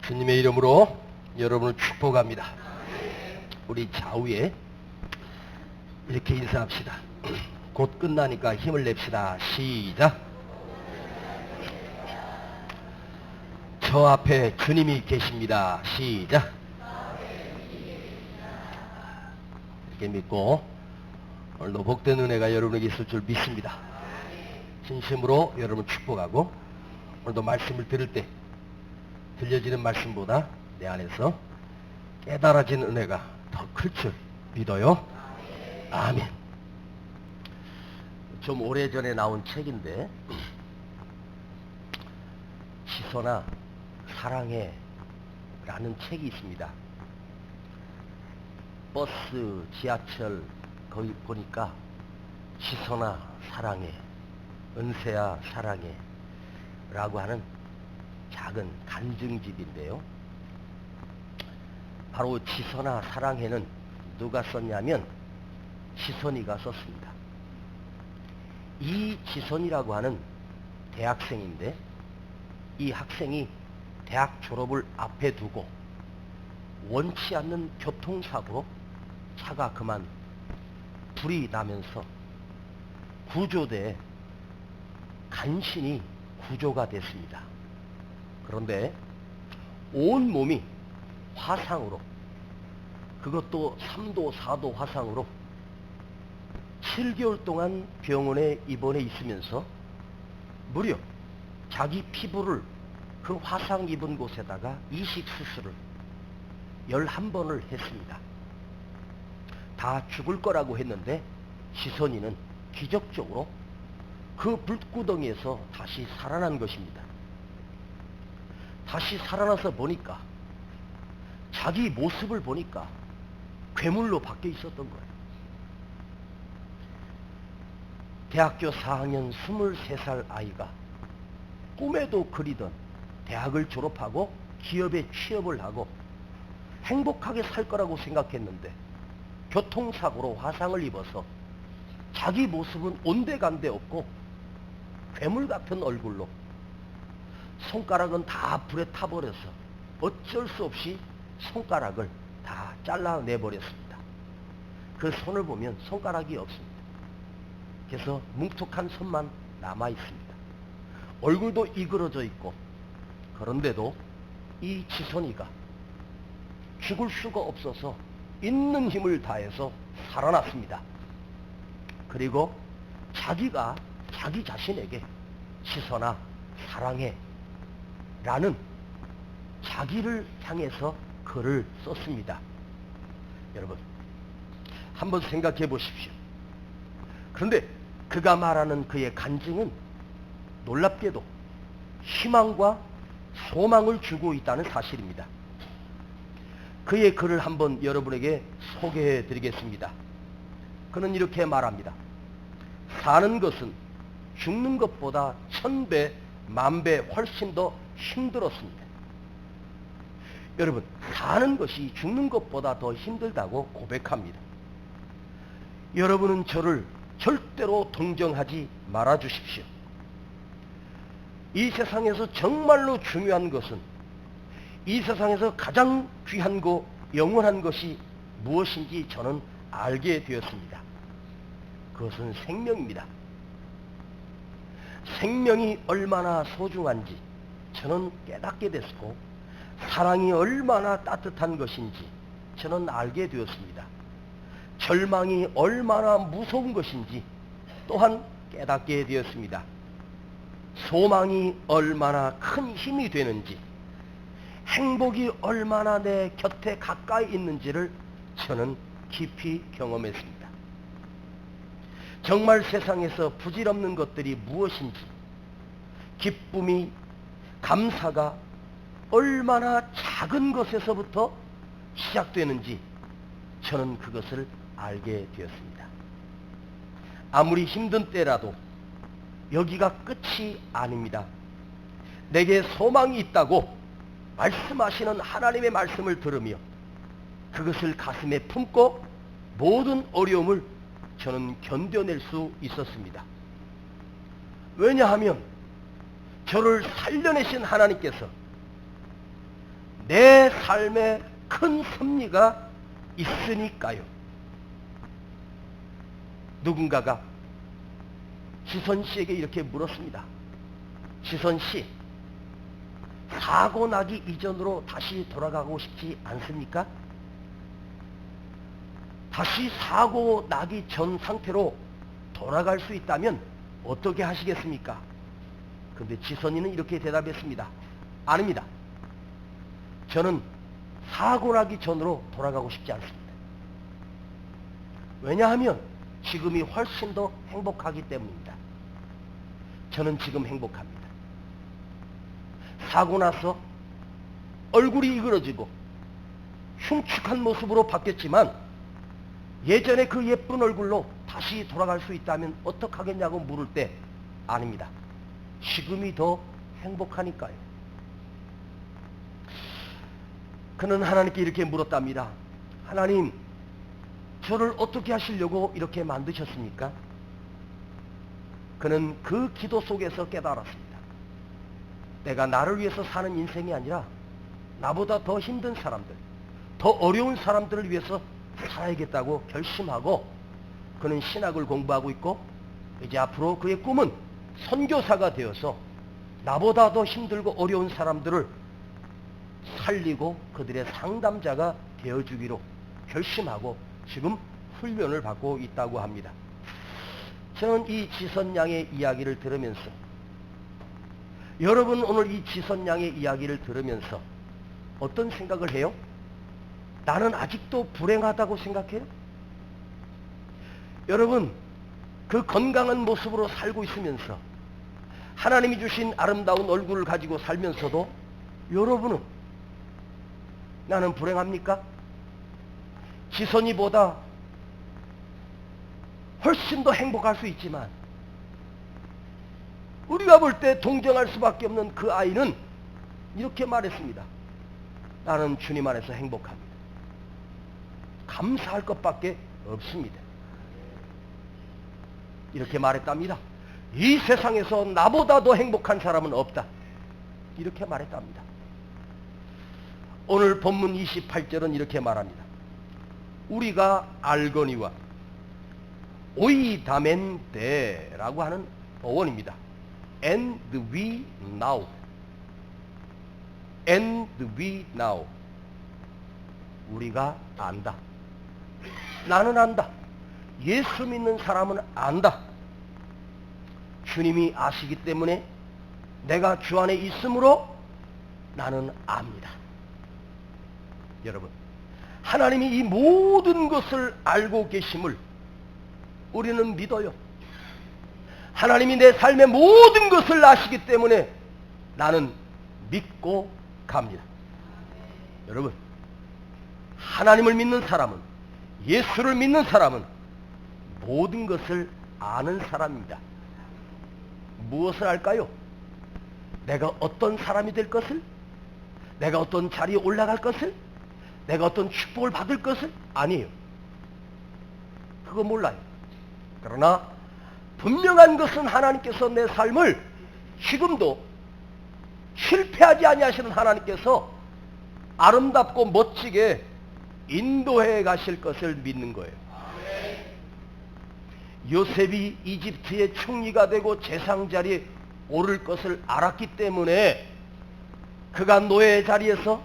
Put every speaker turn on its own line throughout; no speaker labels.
주님의 이름으로 여러분을 축복합니다. 우리 좌우에 이렇게 인사합시다. 곧 끝나니까 힘을 냅시다. 시작. 저 앞에 주님이 계십니다. 시작. 이렇게 믿고 오늘도 복된 은혜가 여러분에게 있을 줄 믿습니다. 진심으로 여러분 축복하고, 오늘도 말씀을 들을 때 들려지는 말씀보다 내 안에서 깨달아진 은혜가 더 클 줄 믿어요. 아멘. 좀 오래전에 나온 책인데, 지선아 사랑해 라는 책이 있습니다. 버스, 지하철 거기 보니까 지선아 사랑해, 은세야 사랑해 라고 하는 작은 간증집인데요. 바로 지선아 사랑해는 누가 썼냐면 지선이가 썼습니다. 이 지선이라고 하는 대학생인데, 이 학생이 대학 졸업을 앞에 두고 원치 않는 교통사고로 차가 그만 불이 나면서 구조대에 간신히 구조가 됐습니다. 그런데 온 몸이 화상으로, 그것도 3도 4도 화상으로 7개월 동안 병원에 입원해 있으면서 무려 자기 피부를 그 화상 입은 곳에다가 이식 수술을 11번을 했습니다. 다 죽을 거라고 했는데 지선이는 기적적으로 그 불구덩이에서 다시 살아난 것입니다. 다시 살아나서 보니까, 자기 모습을 보니까 괴물로 바뀌어 있었던 거예요. 대학교 4학년 23살 아이가 꿈에도 그리던 대학을 졸업하고 기업에 취업을 하고 행복하게 살 거라고 생각했는데, 교통사고로 화상을 입어서 자기 모습은 온데간데 없고 괴물 같은 얼굴로, 손가락은 다 불에 타버려서 어쩔 수 없이 손가락을 다 잘라내버렸습니다. 그 손을 보면 손가락이 없습니다. 그래서 뭉툭한 손만 남아있습니다. 얼굴도 이그러져 있고, 그런데도 이 지선이가 죽을 수가 없어서 있는 힘을 다해서 살아났습니다. 그리고 자기가 자기 자신에게 지선아 사랑해 라는 자기를 향해서 글을 썼습니다. 여러분 한번 생각해 보십시오. 그런데 그가 말하는 그의 간증은 놀랍게도 희망과 소망을 주고 있다는 사실입니다. 그의 글을 한번 여러분에게 소개해 드리겠습니다. 그는 이렇게 말합니다. 사는 것은 죽는 것보다 1000배, 10,000배 훨씬 더 힘들었습니다. 여러분, 사는 것이 죽는 것보다 더 힘들다고 고백합니다. 여러분은 저를 절대로 동정하지 말아 주십시오. 이 세상에서 정말로 중요한 것은, 이 세상에서 가장 귀한 거, 영원한 것이 무엇인지 저는 알게 되었습니다. 그것은 생명입니다. 생명이 얼마나 소중한지 저는 깨닫게 됐고, 사랑이 얼마나 따뜻한 것인지 저는 알게 되었습니다. 절망이 얼마나 무서운 것인지 또한 깨닫게 되었습니다. 소망이 얼마나 큰 힘이 되는지, 행복이 얼마나 내 곁에 가까이 있는지를 저는 깊이 경험했습니다. 정말 세상에서 부질없는 것들이 무엇인지, 기쁨이, 감사가 얼마나 작은 것에서부터 시작되는지 저는 그것을 알게 되었습니다. 아무리 힘든 때라도 여기가 끝이 아닙니다. 내게 소망이 있다고 말씀하시는 하나님의 말씀을 들으며 그것을 가슴에 품고 모든 어려움을 저는 견뎌낼 수 있었습니다. 왜냐하면 저를 살려내신 하나님께서 내 삶에 큰 섭리가 있으니까요. 누군가가 지선 씨에게 이렇게 물었습니다. 지선 씨, 사고 나기 이전으로 다시 돌아가고 싶지 않습니까? 다시 사고 나기 전 상태로 돌아갈 수 있다면 어떻게 하시겠습니까? 그런데 지선이는 이렇게 대답했습니다. 아닙니다. 저는 사고 나기 전으로 돌아가고 싶지 않습니다. 왜냐하면 지금이 훨씬 더 행복하기 때문입니다. 저는 지금 행복합니다. 사고 나서 얼굴이 이그러지고 흉측한 모습으로 바뀌었지만 예전에 그 예쁜 얼굴로 다시 돌아갈 수 있다면 어떡하겠냐고 물을 때 아닙니다. 지금이 더 행복하니까요. 그는 하나님께 이렇게 물었답니다. 하나님, 저를 어떻게 하시려고 이렇게 만드셨습니까? 그는 그 기도 속에서 깨달았습니다. 내가 나를 위해서 사는 인생이 아니라 나보다 더 힘든 사람들, 더 어려운 사람들을 위해서 살아야겠다고 결심하고 그는 신학을 공부하고 있고 이제 앞으로 그의 꿈은 선교사가 되어서 나보다 더 힘들고 어려운 사람들을 살리고 그들의 상담자가 되어주기로 결심하고 지금 훈련을 받고 있다고 합니다. 저는 이 지선 양의 이야기를 들으면서 여러분 오늘 이 지선 양의 이야기를 들으면서 어떤 생각을 해요? 나는 아직도 불행하다고 생각해요? 여러분, 그 건강한 모습으로 살고 있으면서 하나님이 주신 아름다운 얼굴을 가지고 살면서도 여러분은 나는 불행합니까? 지선이보다 훨씬 더 행복할 수 있지만 우리가 볼 때 동정할 수밖에 없는 그 아이는 이렇게 말했습니다. 나는 주님 안에서 행복합니다. 감사할 것밖에 없습니다. 이렇게 말했답니다. 이 세상에서 나보다 더 행복한 사람은 없다. 이렇게 말했답니다. 오늘 본문 28절은 이렇게 말합니다. 우리가 알거니와 오이다멘데라고 하는 어원입니다. And we know. And we know. 우리가 안다. 나는 안다. 예수 믿는 사람은 안다. 주님이 아시기 때문에 내가 주 안에 있으므로 나는 압니다. 여러분, 하나님이 이 모든 것을 알고 계심을 우리는 믿어요. 하나님이 내 삶의 모든 것을 아시기 때문에 나는 믿고 갑니다. 여러분, 하나님을 믿는 사람은, 예수를 믿는 사람은 모든 것을 아는 사람입니다. 무엇을 알까요? 내가 어떤 사람이 될 것을, 내가 어떤 자리에 올라갈 것을, 내가 어떤 축복을 받을 것을 아니에요. 그거 몰라요. 그러나 분명한 것은 하나님께서 내 삶을 지금도 실패하지 아니하시는 하나님께서 아름답고 멋지게 인도해 가실 것을 믿는 거예요. 요셉이 이집트의 총리가 되고 재상 자리에 오를 것을 알았기 때문에 그가 노예의 자리에서,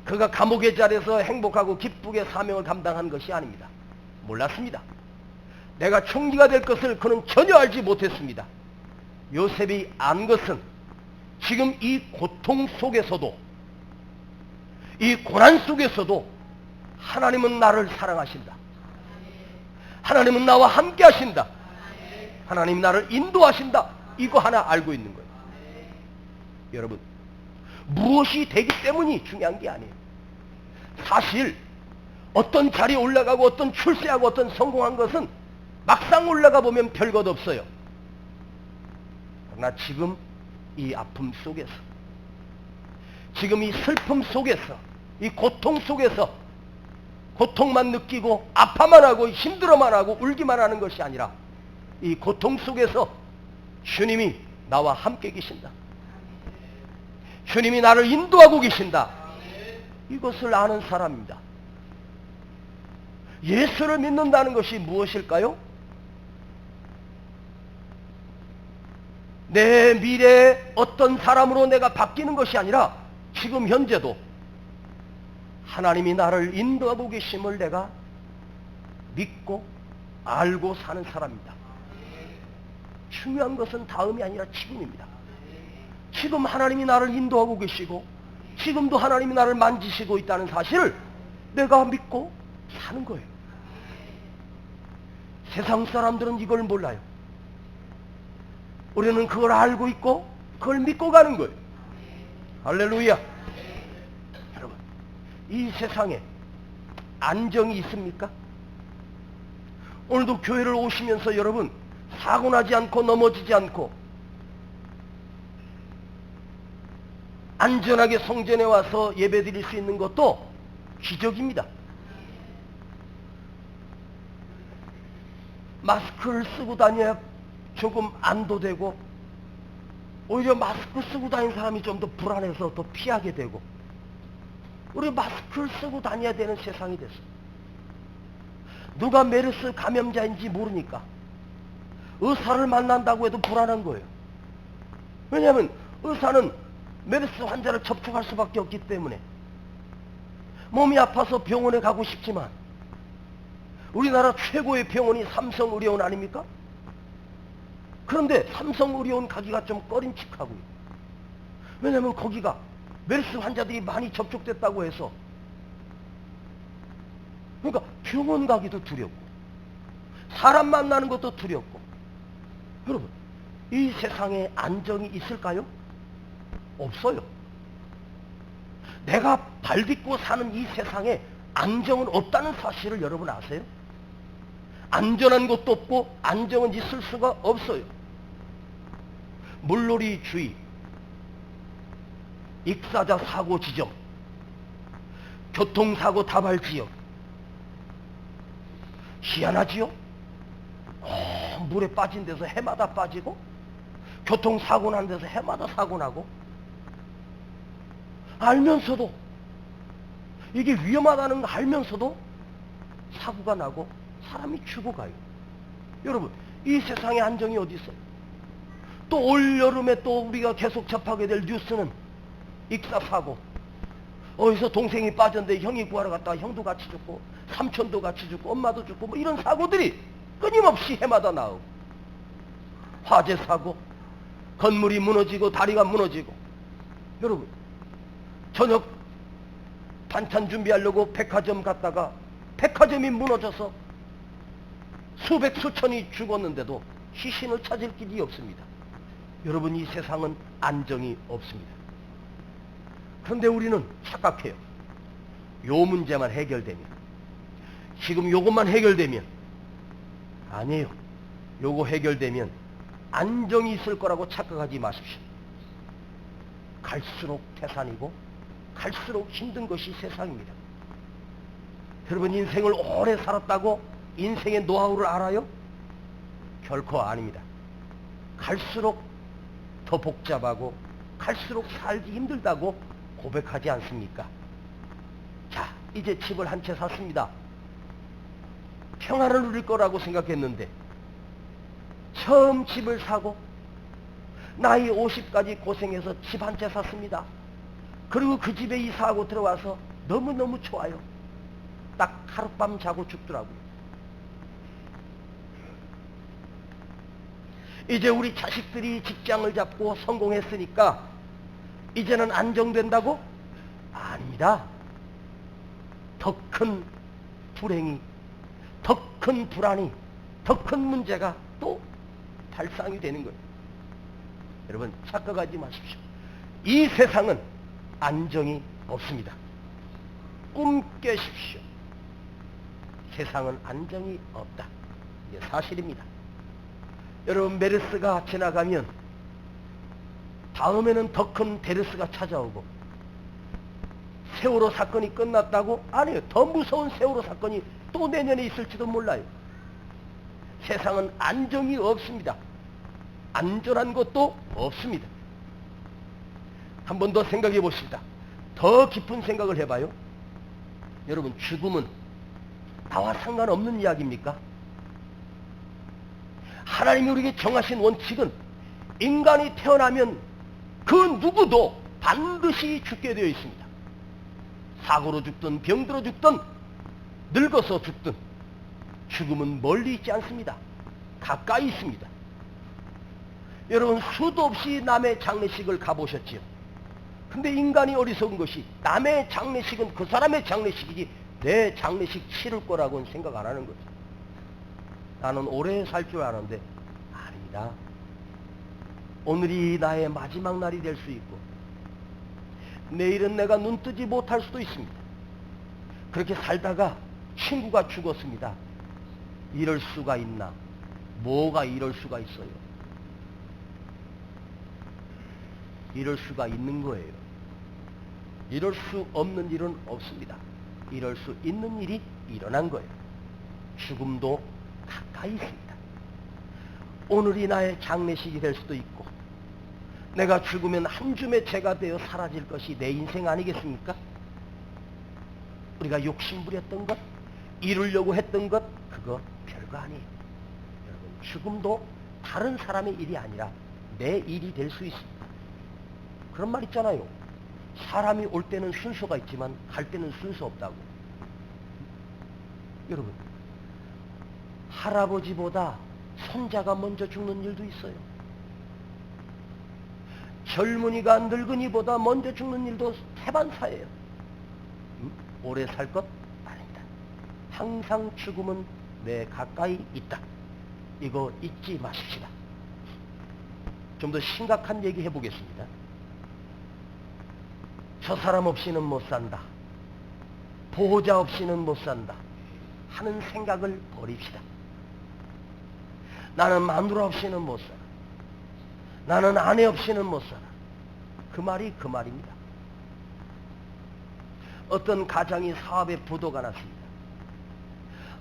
그가 감옥의 자리에서 행복하고 기쁘게 사명을 감당한 것이 아닙니다. 몰랐습니다. 내가 총리가 될 것을 그는 전혀 알지 못했습니다. 요셉이 안 것은 지금 이 고통 속에서도, 이 고난 속에서도 하나님은 나를 사랑하신다. 하나님은 나와 함께 하신다. 하나님 나를 인도하신다. 이거 하나 알고 있는 거예요. 여러분, 무엇이 되기 때문이 중요한 게 아니에요. 사실 어떤 자리에 올라가고 어떤 출세하고 어떤 성공한 것은 막상 올라가 보면 별것 없어요. 그러나 지금 이 아픔 속에서, 지금 이 슬픔 속에서, 이 고통 속에서 고통만 느끼고 아파만 하고 힘들어만 하고 울기만 하는 것이 아니라 이 고통 속에서 주님이 나와 함께 계신다. 주님이 나를 인도하고 계신다. 이것을 아는 사람입니다. 예수를 믿는다는 것이 무엇일까요? 내 미래에 어떤 사람으로 내가 바뀌는 것이 아니라 지금 현재도 하나님이 나를 인도하고 계심을 내가 믿고 알고 사는 사람입니다. 중요한 것은 다음이 아니라 지금입니다. 지금 하나님이 나를 인도하고 계시고 지금도 하나님이 나를 만지시고 있다는 사실을 내가 믿고 사는 거예요. 세상 사람들은 이걸 몰라요. 우리는 그걸 알고 있고 그걸 믿고 가는 거예요. 할렐루야. 여러분, 이 세상에 안정이 있습니까? 오늘도 교회를 오시면서 여러분 사고 나지 않고 넘어지지 않고 안전하게 성전에 와서 예배 드릴 수 있는 것도 기적입니다. 마스크를 쓰고 다녀야 조금 안도되고 오히려 마스크 쓰고 다니는 사람이 좀 더 불안해서 더 피하게 되고 우리 마스크를 쓰고 다녀야 되는 세상이 됐어. 누가 메르스 감염자인지 모르니까 의사를 만난다고 해도 불안한 거예요. 왜냐하면 의사는 메르스 환자를 접촉할 수밖에 없기 때문에 몸이 아파서 병원에 가고 싶지만 우리나라 최고의 병원이 삼성의료원 아닙니까? 그런데 삼성의료원 가기가 좀 꺼림칙하고요. 왜냐하면 거기가 메르스 환자들이 많이 접촉됐다고 해서 그러니까 병원 가기도 두렵고 사람 만나는 것도 두렵고. 여러분, 이 세상에 안정이 있을까요? 없어요. 내가 발딛고 사는 이 세상에 안정은 없다는 사실을 여러분 아세요? 안전한 곳도 없고 안정은 있을 수가 없어요. 물놀이 주의, 익사자 사고 지점, 교통사고 다발 지역. 희한하지요? 물에 빠진 데서 해마다 빠지고 교통사고 난 데서 해마다 사고 나고 알면서도 이게 위험하다는 거 알면서도 사고가 나고 사람이 죽어가요. 여러분, 이 세상에 안정이 어디 있어요? 또 올여름에 또 우리가 계속 접하게 될 뉴스는 익사사고, 어디서 동생이 빠졌는데 형이 구하러 갔다가 형도 같이 죽고 삼촌도 같이 죽고 엄마도 죽고 뭐 이런 사고들이 끊임없이 해마다 나오고, 화재 사고, 건물이 무너지고 다리가 무너지고. 여러분, 저녁 반찬 준비하려고 백화점 갔다가 백화점이 무너져서 수백 수천이 죽었는데도 시신을 찾을 길이 없습니다. 여러분, 이 세상은 안정이 없습니다. 그런데 우리는 착각해요. 요 문제만 해결되면, 지금 요것만 해결되면, 아니에요. 요거 해결되면 안정이 있을 거라고 착각하지 마십시오. 갈수록 태산이고 갈수록 힘든 것이 세상입니다. 여러분, 인생을 오래 살았다고 인생의 노하우를 알아요? 결코 아닙니다. 갈수록 더 복잡하고 갈수록 살기 힘들다고 고백하지 않습니까? 자, 이제 집을 한 채 샀습니다. 평화를 누릴 거라고 생각했는데 처음 집을 사고 나이 50까지 고생해서 집 한 채 샀습니다. 그리고 그 집에 이사하고 들어와서 너무너무 좋아요. 딱 하룻밤 자고 죽더라고요. 이제 우리 자식들이 직장을 잡고 성공했으니까 이제는 안정된다고? 아닙니다. 더 큰 불행이, 더 큰 불안이, 더 큰 문제가 또 발상이 되는 거예요. 여러분, 착각하지 마십시오. 이 세상은 안정이 없습니다. 꿈 깨십시오. 세상은 안정이 없다. 이게 사실입니다. 여러분, 메르스가 지나가면 다음에는 더 큰 데르스가 찾아오고, 세월호 사건이 끝났다고? 아니에요. 더 무서운 세월호 사건이 또 내년에 있을지도 몰라요. 세상은 안정이 없습니다. 안전한 것도 없습니다. 한 번 더 생각해 봅시다. 더 깊은 생각을 해봐요. 여러분, 죽음은 나와 상관없는 이야기입니까? 하나님이 우리에게 정하신 원칙은 인간이 태어나면 그 누구도 반드시 죽게 되어 있습니다. 사고로 죽든 병들어 죽든 늙어서 죽든 죽음은 멀리 있지 않습니다. 가까이 있습니다. 여러분, 수도 없이 남의 장례식을 가보셨지요? 근데 인간이 어리석은 것이 남의 장례식은 그 사람의 장례식이지 내 장례식 치를 거라고는 생각 안 하는 거죠. 나는 오래 살 줄 아는데 아닙니다. 오늘이 나의 마지막 날이 될 수 있고 내일은 내가 눈 뜨지 못할 수도 있습니다. 그렇게 살다가 친구가 죽었습니다. 이럴 수가 있나? 뭐가 이럴 수가 있어요? 이럴 수가 있는 거예요. 이럴 수 없는 일은 없습니다. 이럴 수 있는 일이 일어난 거예요. 죽음도 가까이 있습니다. 오늘이 나의 장례식이 될 수도 있고 내가 죽으면 한 줌의 재가 되어 사라질 것이 내 인생 아니겠습니까? 우리가 욕심부렸던 것, 이루려고 했던 것, 그거 별거 아니에요. 여러분, 죽음도 다른 사람의 일이 아니라 내 일이 될 수 있습니다. 그런 말 있잖아요. 사람이 올 때는 순서가 있지만 갈 때는 순서 없다고. 여러분, 할아버지보다 손자가 먼저 죽는 일도 있어요. 젊은이가 늙은이보다 먼저 죽는 일도 태반사예요. 오래 살 것 아닙니다. 항상 죽음은 내 가까이 있다. 이거 잊지 마십시다. 좀 더 심각한 얘기 해보겠습니다. 저 사람 없이는 못 산다. 보호자 없이는 못 산다. 하는 생각을 버립시다. 나는 마누라 없이는 못 살아. 나는 아내 없이는 못 살아. 그 말이 그 말입니다. 어떤 가장이 사업에 부도가 났습니다.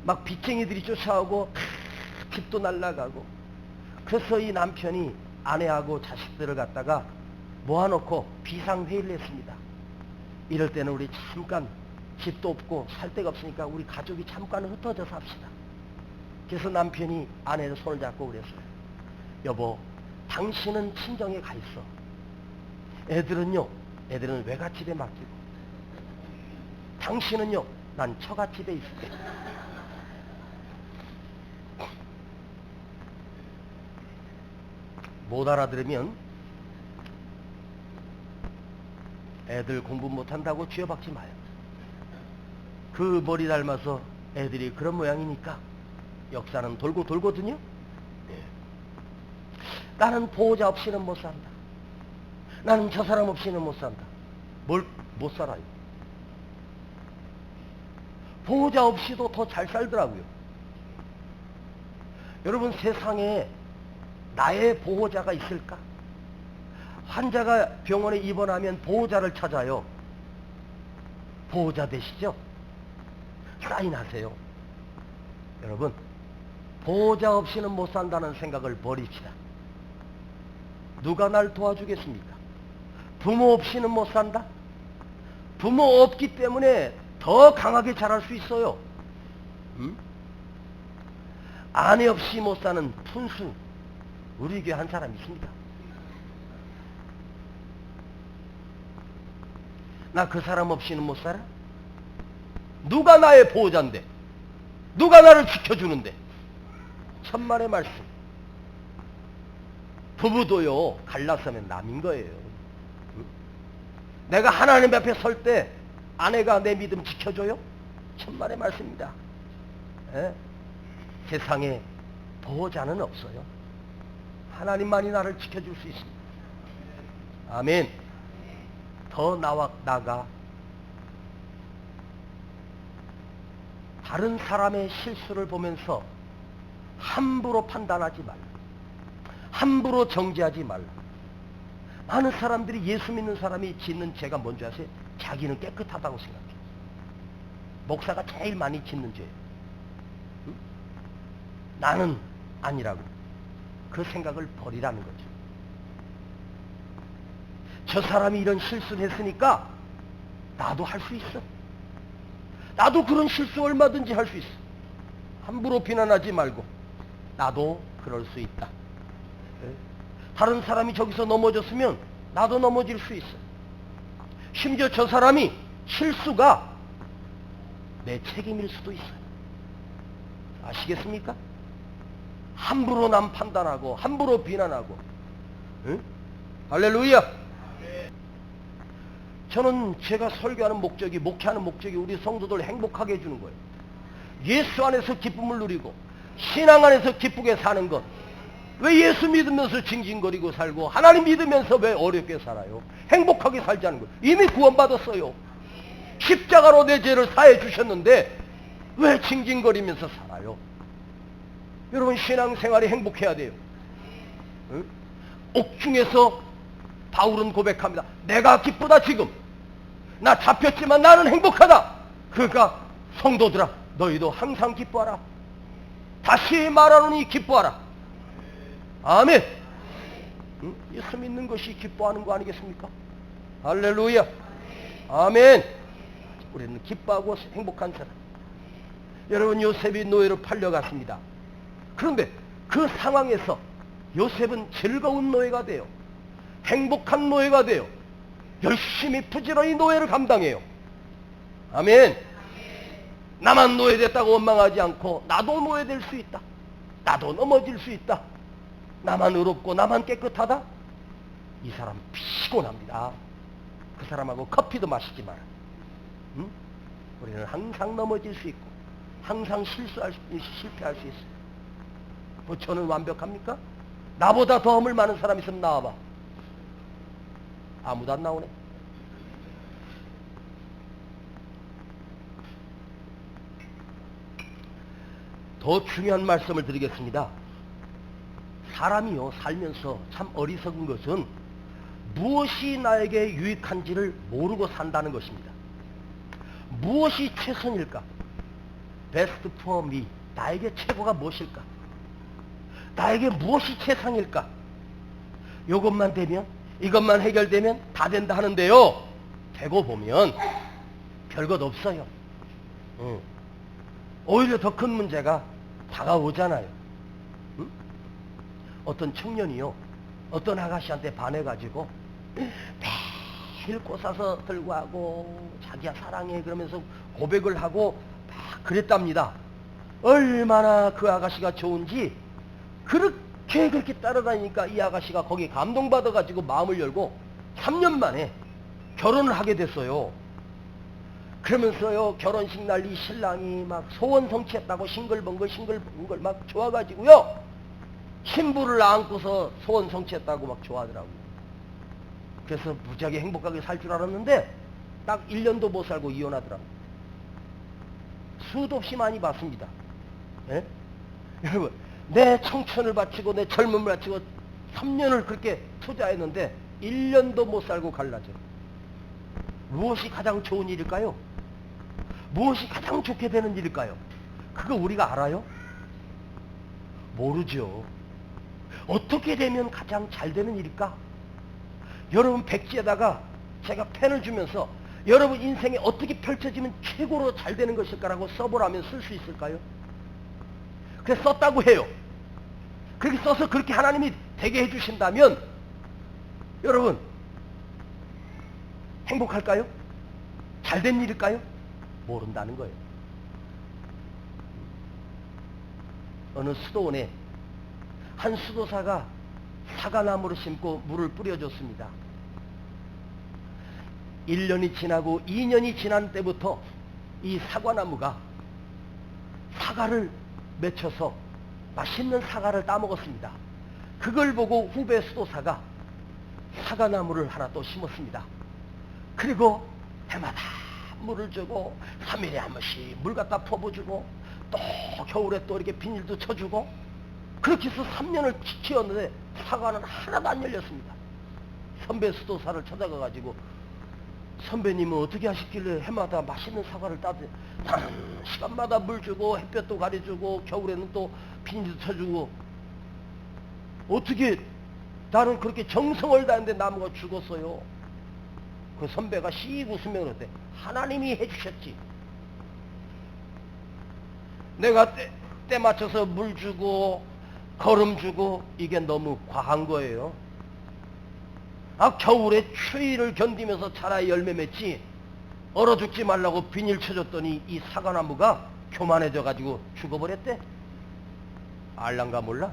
막 빚쟁이들이 쫓아오고 집도 날라가고, 그래서 이 남편이 아내하고 자식들을 갖다가 모아놓고 비상회의를 했습니다. 이럴 때는 우리 잠깐, 집도 없고 살 데가 없으니까 우리 가족이 잠깐 흩어져서 합시다. 그래서 남편이 아내의 손을 잡고 그랬어요. 여보, 당신은 친정에 가 있어. 애들은 외갓집에 맡기고, 당신은요, 난 처갓집에 있을게. 못 알아들으면 애들 공부 못한다고 쥐어박지 마요. 그 머리 닮아서 애들이 그런 모양이니까 역사는 돌고 돌거든요. 네. 나는 보호자 없이는 못 산다. 나는 저 사람 없이는 못 산다. 뭘 못 살아요? 보호자 없이도 더 잘 살더라고요. 여러분, 세상에 나의 보호자가 있을까? 환자가 병원에 입원하면 보호자를 찾아요. 보호자 되시죠? 사인하세요. 여러분, 보호자 없이는 못 산다는 생각을 버립시다. 누가 날 도와주겠습니까? 부모 없이는 못 산다? 부모 없기 때문에 더 강하게 자랄 수 있어요. 아내 없이 못 사는 푼수, 우리 교회 한 사람 있습니다. 나 그 사람 없이는 못 살아? 누가 나의 보호자인데? 누가 나를 지켜주는데? 천만의 말씀. 부부도요, 갈라서면 남인 거예요. 내가 하나님 앞에 설 때 아내가 내 믿음 지켜줘요? 천만의 말씀입니다. 에? 세상에 보호자는 없어요. 하나님만이 나를 지켜줄 수 있습니다. 아멘. 더 나가 다른 사람의 실수를 보면서 함부로 판단하지 말라. 함부로 정죄하지 말라. 많은 사람들이, 예수 믿는 사람이 짓는 죄가 뭔지 아세요? 자기는 깨끗하다고 생각해. 목사가 제일 많이 짓는 죄예요. 응? 나는 아니라고. 그 생각을 버리라는 거죠. 저 사람이 이런 실수를 했으니까 나도 할 수 있어. 나도 그런 실수 얼마든지 할 수 있어. 함부로 비난하지 말고 나도 그럴 수 있다. 다른 사람이 저기서 넘어졌으면 나도 넘어질 수 있어. 심지어 저 사람이 실수가 내 책임일 수도 있어요. 아시겠습니까? 함부로 남 판단하고 함부로 비난하고. 응? 할렐루야. 저는 제가 설교하는 목적이, 목회하는 목적이 우리 성도들 행복하게 해주는 거예요. 예수 안에서 기쁨을 누리고 신앙 안에서 기쁘게 사는 것. 왜 예수 믿으면서 징징거리고 살고 하나님 믿으면서 왜 어렵게 살아요? 행복하게 살자는 거예요. 이미 구원받았어요. 십자가로 내 죄를 사해 주셨는데 왜 징징거리면서 살아요? 여러분, 신앙생활이 행복해야 돼요. 응? 옥중에서 바울은 고백합니다. 내가 기쁘다. 지금 나 잡혔지만 나는 행복하다. 그러니까 성도들아, 너희도 항상 기뻐하라. 다시 말하노니 기뻐하라. 아멘. 응? 예수 믿는 것이 기뻐하는 거 아니겠습니까? 할렐루야. 아멘. 우리는 기뻐하고 행복한 사람. 여러분, 요셉이 노예로 팔려갔습니다. 그런데 그 상황에서 요셉은 즐거운 노예가 돼요. 행복한 노예가 돼요. 열심히 부지런히 노예를 감당해요. 아멘. 나만 노예됐다고 원망하지 않고 나도 노예될 수 있다. 나도 넘어질 수 있다. 나만 의롭고 나만 깨끗하다? 이 사람 피곤합니다. 그 사람하고 커피도 마시지 마라. 응? 우리는 항상 넘어질 수 있고 항상 실패할 수 있어요. 뭐 저는 완벽합니까? 나보다 더 허물 많은 사람 있으면 나와봐. 아무도 안 나오네. 더 중요한 말씀을 드리겠습니다. 사람이요, 살면서 참 어리석은 것은 무엇이 나에게 유익한지를 모르고 산다는 것입니다. 무엇이 최선일까? Best for me. 나에게 최고가 무엇일까? 나에게 무엇이 최상일까? 이것만 되면, 이것만 해결되면 다 된다 하는데요, 되고 보면 별것 없어요. 오히려 더 큰 문제가 다가오잖아요. 응? 어떤 청년이요, 어떤 아가씨한테 반해가지고 매일 꽃사서 들고 하고 자기야 사랑해 그러면서 고백을 하고 막 그랬답니다. 얼마나 그 아가씨가 좋은지 그렇게 따라다니니까 이 아가씨가 거기에 감동받아가지고 마음을 열고 3년 만에 결혼을 하게 됐어요. 그러면서요, 결혼식 날 이 신랑이 막 소원 성취했다고 싱글벙글 막 좋아가지고요, 신부를 안고서 소원 성취했다고 막 좋아하더라고요. 그래서 무지하게 행복하게 살 줄 알았는데 딱 1년도 못 살고 이혼하더라고요. 수도 없이 많이 봤습니다. 예? 여러분, 내 청춘을 바치고 내 젊음을 바치고 3년을 그렇게 투자했는데 1년도 못 살고 갈라져. 무엇이 가장 좋은 일일까요? 무엇이 가장 좋게 되는 일일까요? 그거 우리가 알아요? 모르죠. 어떻게 되면 가장 잘 되는 일일까? 여러분 백지에다가 제가 펜을 주면서 여러분 인생에 어떻게 펼쳐지면 최고로 잘 되는 것일까라고 써보라면 쓸 수 있을까요? 그래서 썼다고 해요. 그렇게 써서 그렇게 하나님이 되게 해주신다면 여러분 행복할까요? 잘된 일일까요? 모른다는 거예요. 어느 수도원에 한 수도사가 사과나무를 심고 물을 뿌려줬습니다. 1년이 지나고 2년이 지난 때부터 이 사과나무가 사과를 맺혀서 맛있는 사과를 따먹었습니다. 그걸 보고 후배 수도사가 사과나무를 하나 또 심었습니다. 그리고 해마다 물을 주고 3일에 한 번씩 물 갖다 퍼부어주고 또 겨울에 또 이렇게 비닐도 쳐주고 그렇게 해서 3년을 키웠는데 사과는 하나도 안 열렸습니다. 선배 수도사를 찾아가가지고 선배님은 어떻게 하셨길래 해마다 맛있는 사과를 따드 나는 시간마다 물 주고 햇볕도 가려주고 겨울에는 또 비닐도 쳐주고 어떻게 나는 그렇게 정성을 다했는데 나무가 죽었어요. 그 선배가 씩 웃으며 그랬대. 하나님이 해주셨지. 내가 때 맞춰서 물 주고 거름 주고 이게 너무 과한 거예요. 겨울에 추위를 견디면서 차라리 열매 맺지 얼어 죽지 말라고 비닐 쳐줬더니 이 사과나무가 교만해져 가지고 죽어버렸대. 알란가 몰라?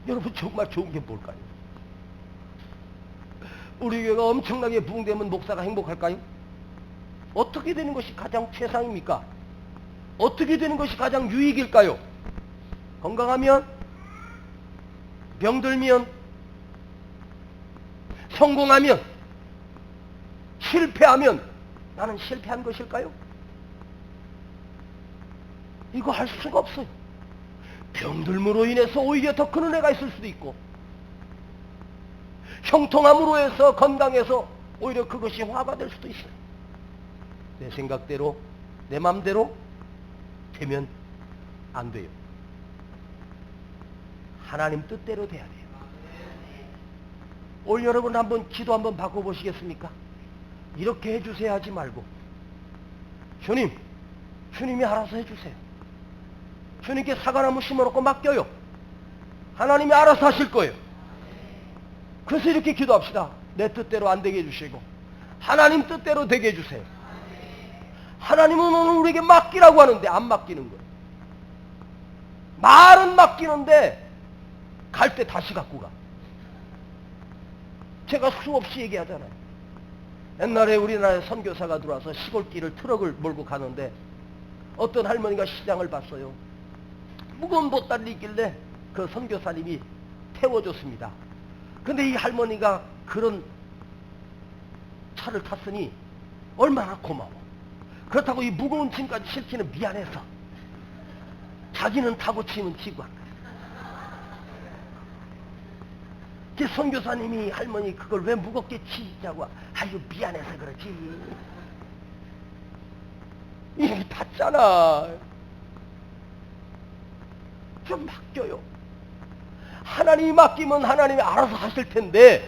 여러분 정말 좋은 게 뭘까요? 우리 교회가 엄청나게 부흥되면 목사가 행복할까요? 어떻게 되는 것이 가장 최상입니까? 어떻게 되는 것이 가장 유익일까요? 건강하면, 병들면, 성공하면, 실패하면 나는 실패한 것일까요? 이거 할 수가 없어요. 병들므로 인해서 오히려 더 큰 은혜가 있을 수도 있고, 형통함으로 해서 건강해서 오히려 그것이 화가 될 수도 있어요. 내 생각대로, 내 맘대로 되면 안 돼요. 하나님 뜻대로 돼야 돼요. 오늘 여러분 한번 기도 한번 바꿔보시겠습니까? 이렇게 해주세요 하지 말고, 주님이 알아서 해주세요. 주님께 사과나무 심어놓고 맡겨요. 하나님이 알아서 하실 거예요. 그래서 이렇게 기도합시다. 내 뜻대로 안 되게 해주시고 하나님 뜻대로 되게 해주세요. 하나님은 오늘 우리에게 맡기라고 하는데 안 맡기는 거예요. 말은 맡기는데 갈 때 다시 갖고 가. 제가 수없이 얘기하잖아요. 옛날에 우리나라에 선교사가 들어와서 시골길을 트럭을 몰고 가는데 어떤 할머니가 시장을 봤어요. 무거운 보따리 있길래 그 선교사님이 태워줬습니다. 근데 이 할머니가 그런 차를 탔으니 얼마나 고마워. 그렇다고 이 무거운 짐까지 실기는 미안해서 자기는 타고 짐은 지고 한 거야. 그 선교사님이 할머니 그걸 왜 무겁게 치자고, 아유 미안해서 그렇지. 이미 탔잖아. 좀 맡겨요. 하나님이 맡기면 하나님이 알아서 하실 텐데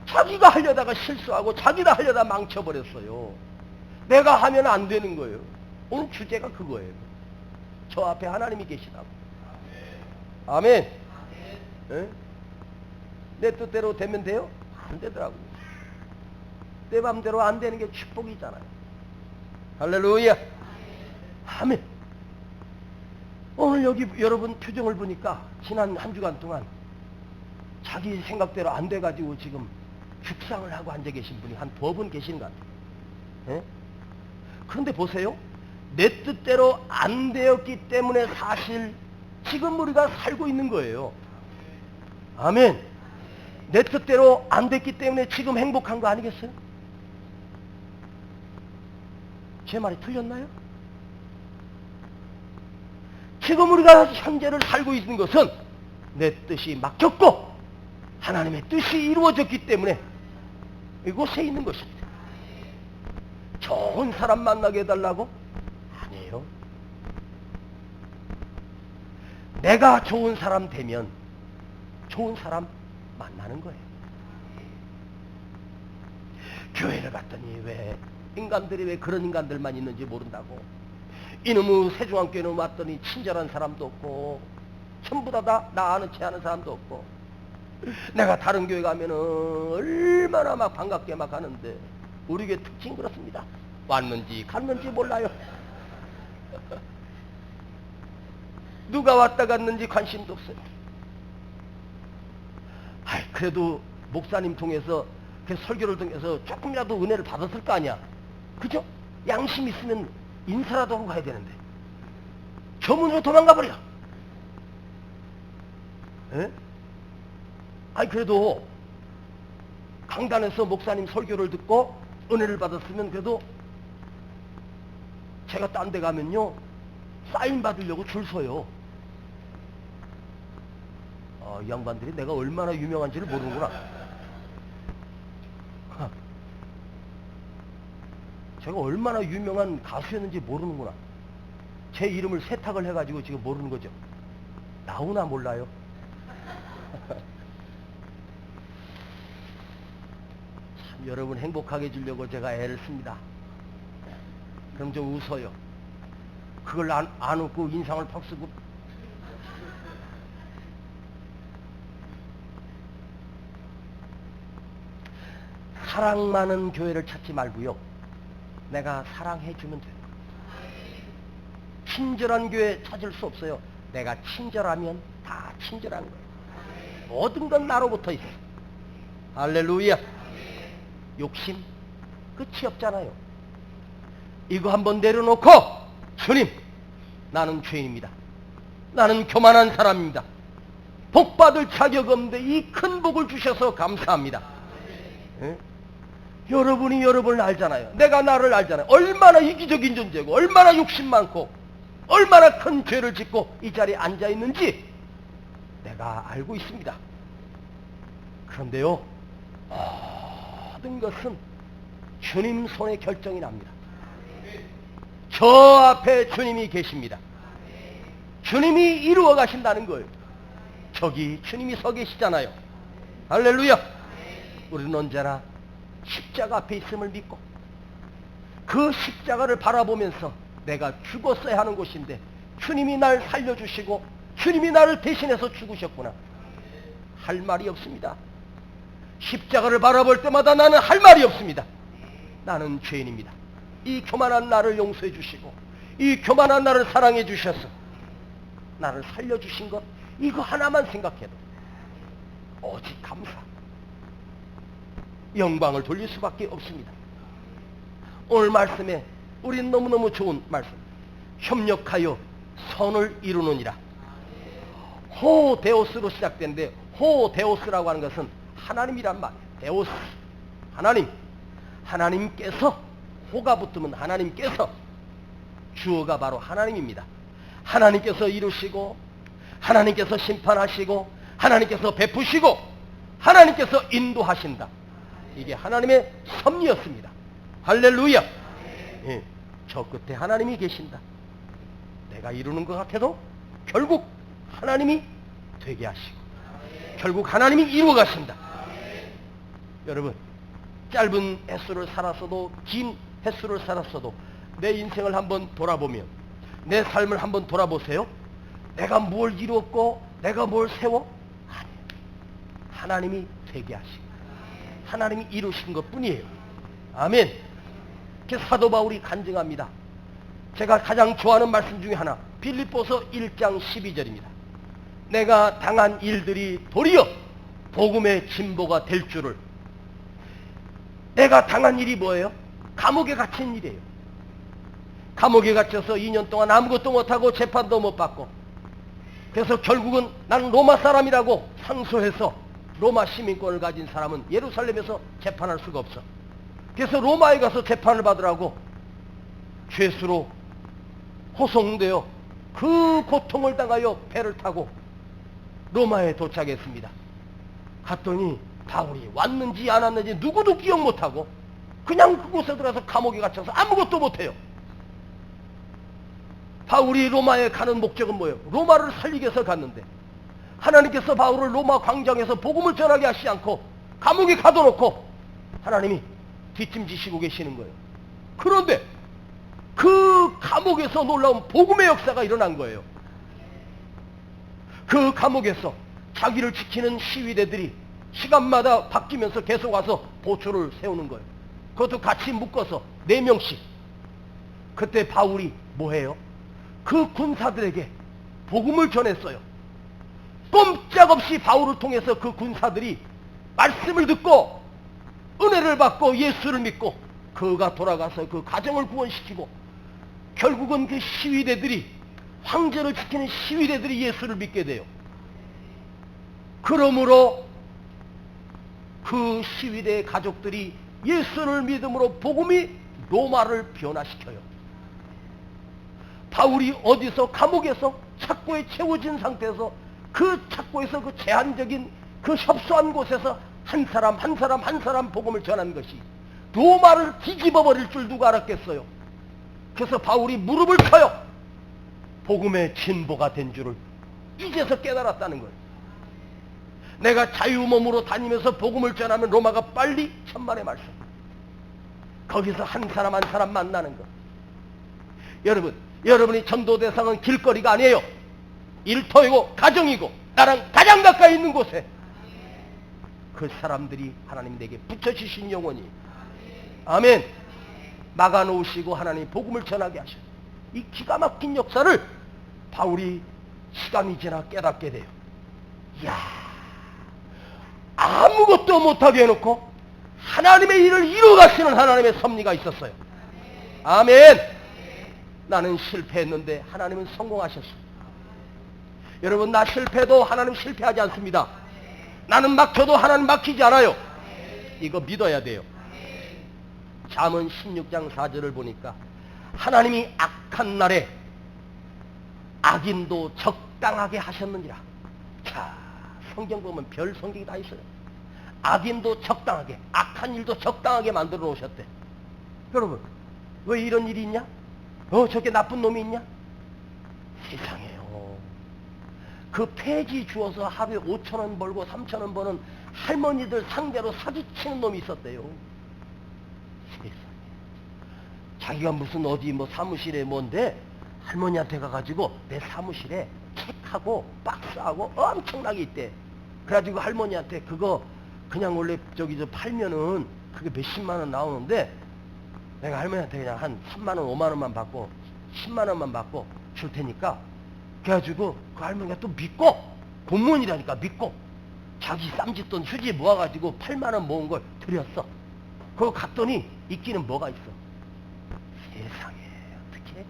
자기가 하려다가 실수하고 자기가 하려다 망쳐버렸어요. 내가 하면 안 되는 거예요. 오늘 주제가 그거예요. 저 앞에 하나님이 계시다고. 아멘. 네? 내 뜻대로 되면 돼요? 안 되더라고요. 내 맘대로 안 되는 게 축복이잖아요. 할렐루야. 아멘. 오늘 여기 여러분 표정을 보니까 지난 한 주간 동안 자기 생각대로 안 돼가지고 지금 죽상을 하고 앉아 계신 분이 한 2분 계시는 것 같아요. 예? 그런데 보세요. 내 뜻대로 안 되었기 때문에 사실 지금 우리가 살고 있는 거예요. 아멘. 내 뜻대로 안 됐기 때문에 지금 행복한 거 아니겠어요? 제 말이 틀렸나요? 지금 우리가 현재를 살고 있는 것은 내 뜻이 맡겼고 하나님의 뜻이 이루어졌기 때문에 이곳에 있는 것입니다. 좋은 사람 만나게 해달라고? 아니에요. 내가 좋은 사람 되면 좋은 사람 만나는 거예요. 교회를 갔더니 왜 인간들이 왜 그런 인간들만 있는지 모른다고. 이놈의 세중앙교회는 왔더니 친절한 사람도 없고 전부 다 나 아는 체 하는 사람도 없고, 내가 다른 교회 가면은 얼마나 막 반갑게 막 하는데 우리 교회 특징 그렇습니다. 왔는지 갔는지 몰라요. 누가 왔다 갔는지 관심도 없어요. 그래도 목사님 통해서 그 설교를 통해서 조금이라도 은혜를 받았을 거 아니야. 그죠? 양심 있으면 인사라도 하고 가야 되는데 저문으로 도망가 버려. 예? 그래도 강단에서 목사님 설교를 듣고 은혜를 받았으면 그래도 제가 딴 데 가면요 사인 받으려고 줄 서요. 이 양반들이 내가 얼마나 유명한지를 모르는구나. 제가 얼마나 유명한 가수였는지 모르는구나. 제 이름을 세탁을 해가지고 지금 모르는 거죠. 나오나 몰라요. 여러분 행복하게 해주려고 제가 애를 씁니다. 그럼 좀 웃어요. 그걸 안 웃고 인상을 팍 쓰고. 사랑 많은 교회를 찾지 말고요. 내가 사랑해주면 돼요. 친절한 교회 찾을 수 없어요. 내가 친절하면 다 친절한 거예요. 모든 건 나로부터 있어. 할렐루야. 욕심 끝이 없잖아요. 이거 한번 내려놓고, 주님, 나는 죄인입니다. 나는 교만한 사람입니다. 복받을 자격 없는데 이 큰 복을 주셔서 감사합니다. 예? 여러분이 여러분을 알잖아요. 내가 나를 알잖아요. 얼마나 이기적인 존재고, 얼마나 욕심 많고, 얼마나 큰 죄를 짓고 이 자리에 앉아 있는지 내가 알고 있습니다. 그런데요, 모든 것은 주님 손에 결정이 납니다. 저 앞에 주님이 계십니다. 주님이 이루어 가신다는 거예요. 저기 주님이 서 계시잖아요. 할렐루야. 우리는 언제나 십자가 앞에 있음을 믿고 그 십자가를 바라보면서 내가 죽었어야 하는 곳인데 주님이 날 살려주시고 주님이 나를 대신해서 죽으셨구나 할 말이 없습니다. 십자가를 바라볼 때마다 나는 할 말이 없습니다. 나는 죄인입니다. 이 교만한 나를 용서해 주시고 이 교만한 나를 사랑해 주셔서 나를 살려주신 것, 이거 하나만 생각해도 오직 감사, 영광을 돌릴 수밖에 없습니다. 오늘 말씀에 우린 너무너무 좋은 말씀, 협력하여 선을 이루느니라. 호데오스로 시작되는데, 호데오스라고 하는 것은 하나님이란 말이에요. 데오스, 하나님. 하나님께서, 호가 붙으면 하나님께서, 주어가 바로 하나님입니다. 하나님께서 이루시고 하나님께서 심판하시고 하나님께서 베푸시고 하나님께서 인도하신다. 이게 하나님의 섭리였습니다. 할렐루야. 예, 저 끝에 하나님이 계신다. 내가 이루는 것 같아도 결국 하나님이 되게 하시고 결국 하나님이 이루어 가신다. 여러분, 짧은 횟수를 살았어도 긴 횟수를 살았어도 내 인생을 한번 돌아보면, 내 삶을 한번 돌아보세요. 내가 뭘 이루었고 내가 뭘 세워? 아니에요. 하나님이 되게 하시고 하나님이 이루신 것뿐이에요. 아멘. 사도 바울이 간증합니다. 제가 가장 좋아하는 말씀 중에 하나, 빌립보서 1장 12절입니다. 내가 당한 일들이 도리어 복음의 진보가 될 줄을. 내가 당한 일이 뭐예요? 감옥에 갇힌 일이에요. 감옥에 갇혀서 2년 동안 아무것도 못하고 재판도 못 받고, 그래서 결국은 나는 로마 사람이라고 상소해서 로마 시민권을 가진 사람은 예루살렘에서 재판할 수가 없어. 그래서 로마에 가서 재판을 받으라고 죄수로 호송되어 그 고통을 당하여 배를 타고 로마에 도착했습니다. 갔더니 바울이 왔는지 안 왔는지 누구도 기억 못하고 그냥 그곳에 들어가서 감옥에 갇혀서 아무것도 못해요. 바울이 로마에 가는 목적은 뭐예요? 로마를 살리기 위해서 갔는데 하나님께서 바울을 로마 광장에서 복음을 전하게 하시지 않고 감옥에 가둬놓고 하나님이 뒷짐지시고 계시는 거예요. 그런데 그 감옥에서 놀라운 복음의 역사가 일어난 거예요. 그 감옥에서 자기를 지키는 시위대들이 시간마다 바뀌면서 계속 와서 보초를 세우는 거예요. 그것도 같이 묶어서 4명씩. 그때 바울이 뭐해요? 그 군사들에게 복음을 전했어요. 꼼짝없이 바울을 통해서 그 군사들이 말씀을 듣고 은혜를 받고 예수를 믿고 그가 돌아가서 그 가정을 구원시키고 결국은 그 시위대들이, 황제를 지키는 시위대들이 예수를 믿게 돼요. 그러므로 그 시위대의 가족들이 예수를 믿음으로 복음이 로마를 변화시켜요. 바울이 어디서, 감옥에서 착고에 채워진 상태에서 그 착고에서 그 제한적인 그 협소한 곳에서 한 사람 한 사람 한 사람 복음을 전한 것이 로마를 뒤집어 버릴 줄 누가 알았겠어요. 그래서 바울이 무릎을 쳐요. 복음의 진보가 된 줄을 이제서 깨달았다는 거예요. 내가 자유몸으로 다니면서 복음을 전하면 로마가 빨리 천만의 말씀. 거기서 한 사람 한 사람 만나는 것. 여러분이 전도 대상은 길거리가 아니에요. 일터이고 가정이고 나랑 가장 가까이 있는 곳에 그 사람들이 하나님 내게 붙여주신 영혼이, 아멘, 막아놓으시고 하나님 복음을 전하게 하셔. 이 기가 막힌 역사를 바울이 시간이 지나 깨닫게 돼요. 이야, 아무것도 못하게 해놓고 하나님의 일을 이루어가시는 하나님의 섭리가 있었어요. 아멘. 나는 실패했는데 하나님은 성공하셨어요. 여러분, 나 실패도 하나님 실패하지 않습니다. 나는 막혀도 하나님 막히지 않아요. 이거 믿어야 돼요. 잠언 16장 4절을 보니까 하나님이 악한 날에 악인도 적당하게 하셨느니라. 자, 성경 보면 별 성경이 다 있어요. 악인도 적당하게, 악한 일도 적당하게 만들어 놓으셨대. 여러분, 왜 이런 일이 있냐? 저렇게 나쁜 놈이 있냐? 세상에요. 그 폐지 주어서 하루에 5,000원 벌고 3,000원 버는 할머니들 상대로 사기치는 놈이 있었대요. 세상에. 자기가 무슨 어디 사무실에 뭔데 할머니한테 가가지고 내 사무실에 책하고 박스하고 엄청나게 있대. 그래가지고 할머니한테 그거 그냥 원래 팔면은 그게 몇십만 원 나오는데 내가 할머니한테 그냥 한 3만 원, 5만 원만 받고 10만 원만 받고 줄 테니까, 그래가지고 그 할머니가 또 믿고, 공무원이라니까 믿고 자기 쌈짓돈 휴지 모아가지고 8만 원 모은 걸 드렸어. 그거 갔더니 있기는 뭐가 있어. 세상에, 어떻게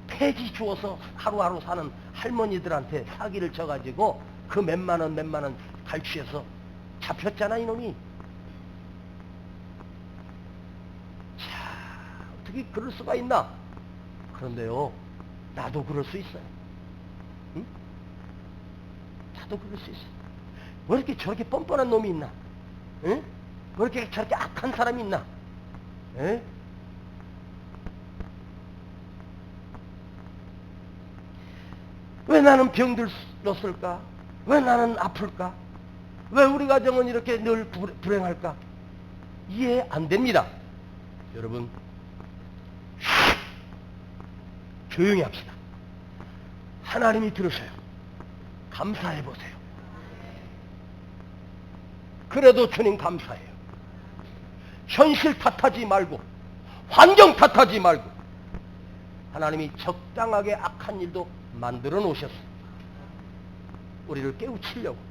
폐지 주어서 하루하루 사는 할머니들한테 사기를 쳐가지고 그 몇만 원 갈취해서 잡혔잖아, 이놈이. 자, 어떻게 그럴 수가 있나? 그런데요, 나도 그럴 수 있어요. 응? 나도 그럴 수 있어요. 왜 이렇게 저렇게 뻔뻔한 놈이 있나? 응? 왜 이렇게 저렇게 악한 사람이 있나? 에? 왜 나는 병들었을까? 왜 나는 아플까? 왜 우리 가정은 이렇게 늘 불행할까? 이해 안 됩니다. 여러분, 조용히 합시다. 하나님이 들으셔요. 감사해 보세요. 그래도 주님 감사해요. 현실 탓하지 말고, 환경 탓하지 말고, 하나님이 적당하게 악한 일도 만들어 놓으셨어요. 우리를 깨우치려고.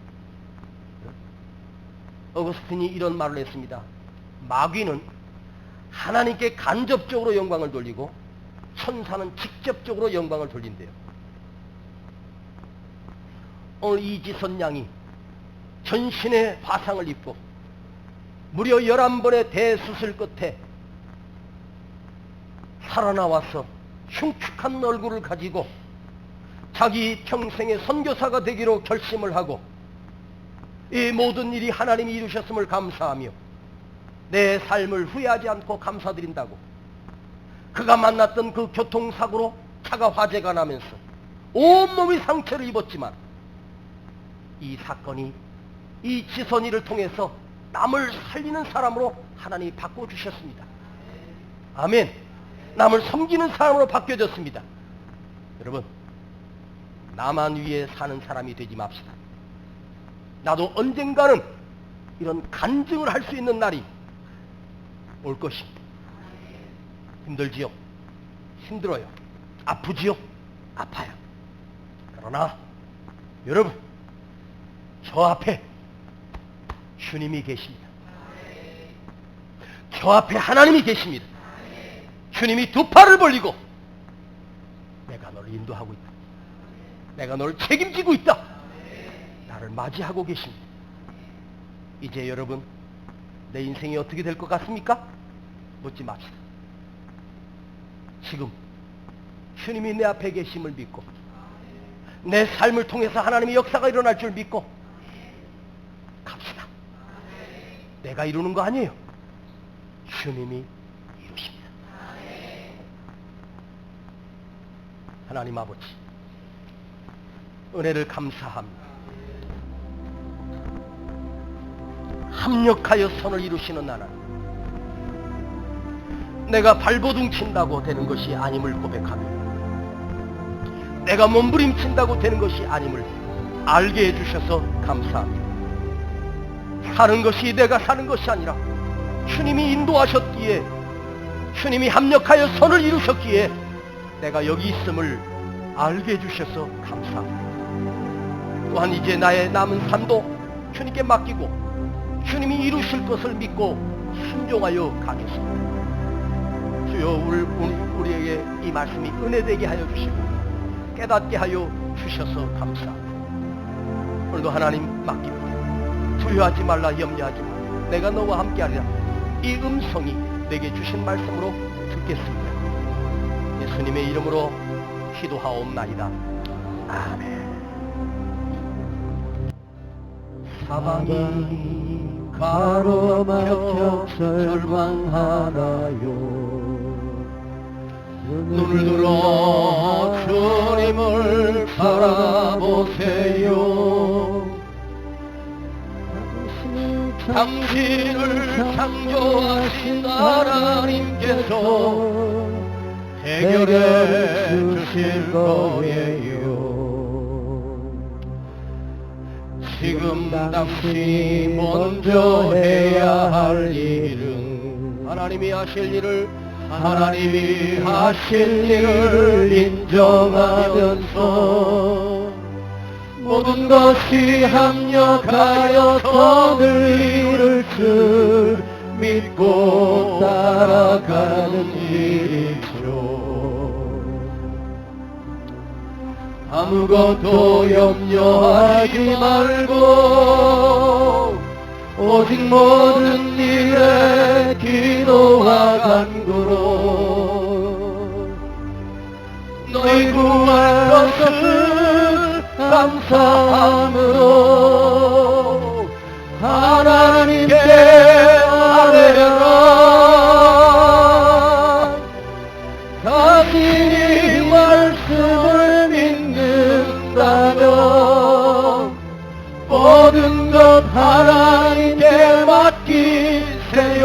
어거스틴이 이런 말을 했습니다. 마귀는 하나님께 간접적으로 영광을 돌리고 천사는 직접적으로 영광을 돌린대요. 오늘 이지선 양이 전신에 화상을 입고 무려 11번의 대수술 끝에 살아나와서 흉측한 얼굴을 가지고 자기 평생의 선교사가 되기로 결심을 하고 이 모든 일이 하나님이 이루셨음을 감사하며 내 삶을 후회하지 않고 감사드린다고, 그가 만났던 그 교통사고로 차가 화재가 나면서 온몸이 상처를 입었지만 이 사건이 이 지선이를 통해서 남을 살리는 사람으로 하나님이 바꿔주셨습니다. 아멘. 남을 섬기는 사람으로 바뀌어졌습니다. 여러분, 나만 위해 사는 사람이 되지 맙시다. 나도 언젠가는 이런 간증을 할 수 있는 날이 올 것입니다. 힘들지요? 힘들어요. 아프지요? 아파요. 그러나 여러분, 저 앞에 주님이 계십니다. 저 앞에 하나님이 계십니다. 주님이 두 팔을 벌리고 내가 너를 인도하고 있다. 내가 너를 책임지고 있다. 나를 맞이하고 계십니다. 이제 여러분, 내 인생이 어떻게 될 것 같습니까? 묻지 맙시다. 지금 주님이 내 앞에 계심을 믿고 내 삶을 통해서 하나님의 역사가 일어날 줄 믿고 갑시다. 내가 이루는 거 아니에요. 주님이 이루십니다. 하나님 아버지, 은혜를 감사합니다. 합력하여 선을 이루시는 하나님, 내가 발버둥 친다고 되는 것이 아님을 고백하며 내가 몸부림친다고 되는 것이 아님을 알게 해주셔서 감사합니다. 사는 것이 내가 사는 것이 아니라 주님이 인도하셨기에, 주님이 합력하여 선을 이루셨기에 내가 여기 있음을 알게 해주셔서 감사합니다. 또한 이제 나의 남은 삶도 주님께 맡기고 주님이 이루실 것을 믿고 순종하여 가겠습니다. 주여, 우리에게 이 말씀이 은혜되게 하여 주시고 깨닫게 하여 주셔서 감사합니다. 오늘도 하나님 맡깁니다. 두려워하지 말라, 염려하지 말라, 내가 너와 함께하리라. 이 음성이 내게 주신 말씀으로 듣겠습니다. 예수님의 이름으로 기도하옵나이다. 아멘. 사방이 가로막혀 절망하나요. 눈을 들어 주님을 바라보세요. 당신을 창조하신 하나님께서 해결해 주실 거예요. 지금 당신이 먼저 해야 할 일은 하나님이 하실 일을 인정하면서 모든 것이 합력하여 선을 이룰 줄 믿고 따라가는 일이죠. 아무것도 염려하지 말고 오직 모든 일에 기도와 간구로 너희 구할 것을 감사함으로 하나님께 아뢰라. 당신이 말씀을 믿는다면 모든 것 하나님께 맡기세요.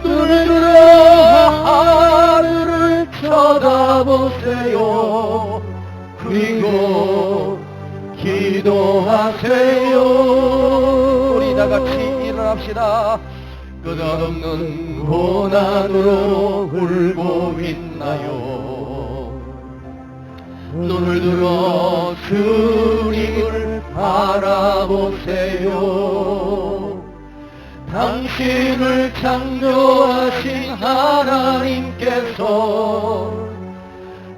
눈을 들어 하늘을 쳐다보세요. 그리고 기도하세요. 우리 다 같이 일어납시다. 끝없는 고난으로 울고 있나요? 눈을 들어 주님을 바라보세요. 당신을 창조하신 하나님께서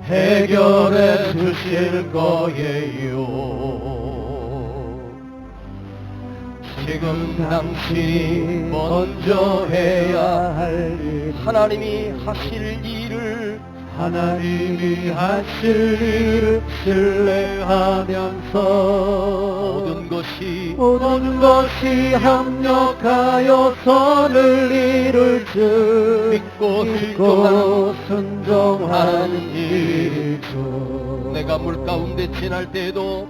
해결해 주실 거예요. 지금 당신이 먼저 해야 할 일, 하나님이 하실 일을 신뢰하면서 모든 것이 합력하여 선을 이룰 줄 믿고 순종하는 일이죠. 내가 물 가운데 지날 때에도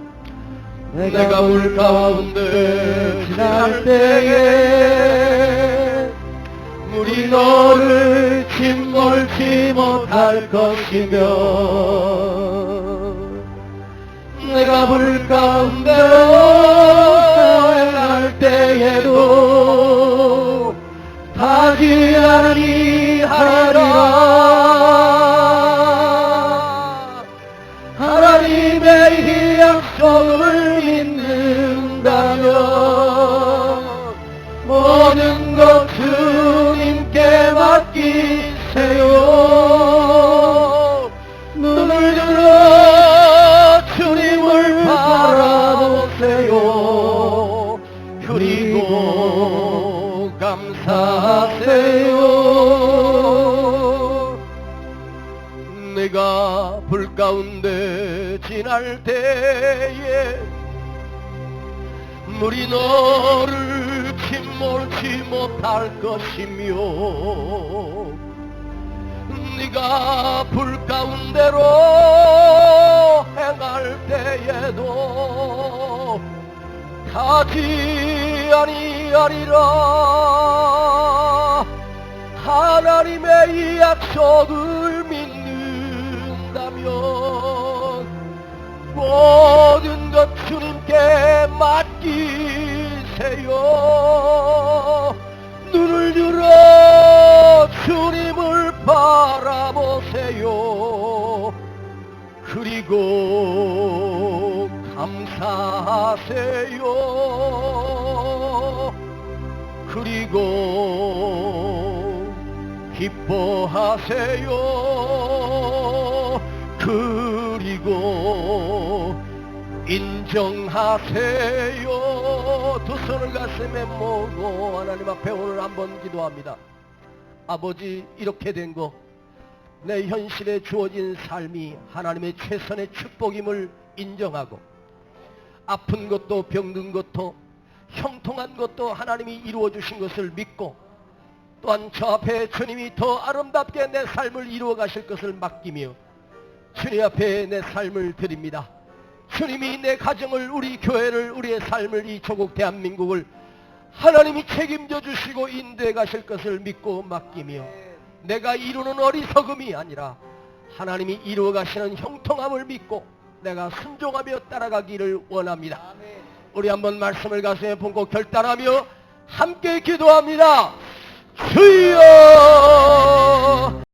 내가 물 가운데 지날 때에 물이 너를 침몰치 못할 것이며 내가 물 가운데 행할 때에도 타지 아니하리라. 하나님의 이 약속을 믿는다면 모든 것 주님께 맡기세요. 눈을 들어 주님을 바라보세요. 그리고 감사하세요. 내가 불 가운데 지날 때에 물이 너를 침몰치 못할 것이며 네가 불 가운데로 행할 때에도 하지 아니하리라. 하나님의 이 약속을 믿는다면 모든 것 주님께 맡기세요. 눈을 들어 주님을 바라보세요. 그리고 감사하세요. 그리고 기뻐하세요. 그리고 인정하세요. 두 손을 가슴에 모으고 하나님 앞에 오늘 한번 기도합니다. 아버지, 이렇게 된 거, 내 현실에 주어진 삶이 하나님의 최선의 축복임을 인정하고, 아픈 것도 병든 것도 형통한 것도 하나님이 이루어 주신 것을 믿고, 또한 저 앞에 주님이 더 아름답게 내 삶을 이루어 가실 것을 맡기며 주님 앞에 내 삶을 드립니다. 주님이 내 가정을, 우리 교회를, 우리의 삶을, 이 조국 대한민국을 하나님이 책임져 주시고 인도해 가실 것을 믿고 맡기며, 내가 이루는 어리석음이 아니라 하나님이 이루어 가시는 형통함을 믿고 내가 순종하며 따라가기를 원합니다. 우리 한번 말씀을 가슴에 품고 결단하며 함께 기도합니다. 주여!